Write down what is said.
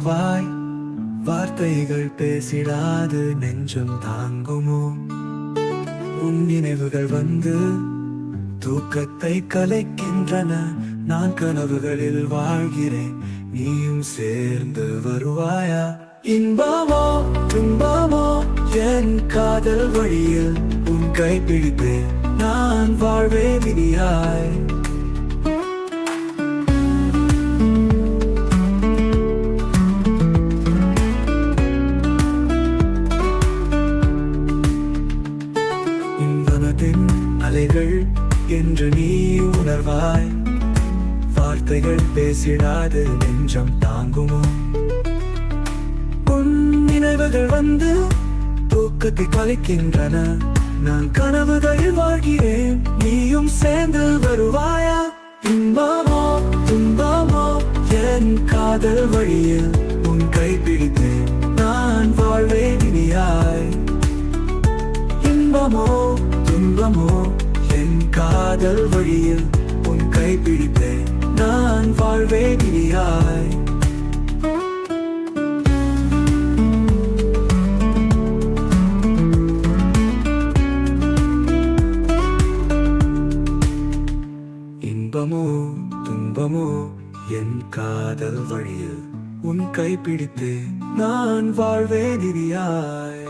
உணர்வாய். வார்த்தைகள் பேசிடாது நெஞ்சம் தாங்குமோ? உன் நினைவுகள் வந்து தூக்கத்தை கலைக்கின்றன. நான் கனவுகளில் வாழ்கிறேன், நீயும் சேர்ந்து வருவாயா? இன்பமோ துன்பமோ என் காதல் வழியில் உன் கைப்பிடிப்பேன், நான் வாழ்வே விதியாய். இன்பத்தின் அலைகள் என்று நீ உணர்வாய். வார்த்தைகள் பேசிடாது நெஞ்சம் தாங்குமோ? உன் நினைவுகள் வந்து தூக்கத்தை கலைக்கின்றன. நான் கனவுகளில் வாழ்கிறேன், நீயும் சேர்ந்து வருவாயா? இன்பமோ துன்பமோ என் காதல் வழியில் உன் கைப்பிடித்தேன், நான் வாழ்வே இனியாய். இன்பமோ துன்பமோ என் காதல் வழியில் உன் கைப்பிடித்தேன், நான் வாழ்வே இனியாய். இன்பமோ துன்பமோ என் காதல் வழியில் உன் கைப்பிடித்தேன், நான் வாழ்வே நிதியாய்.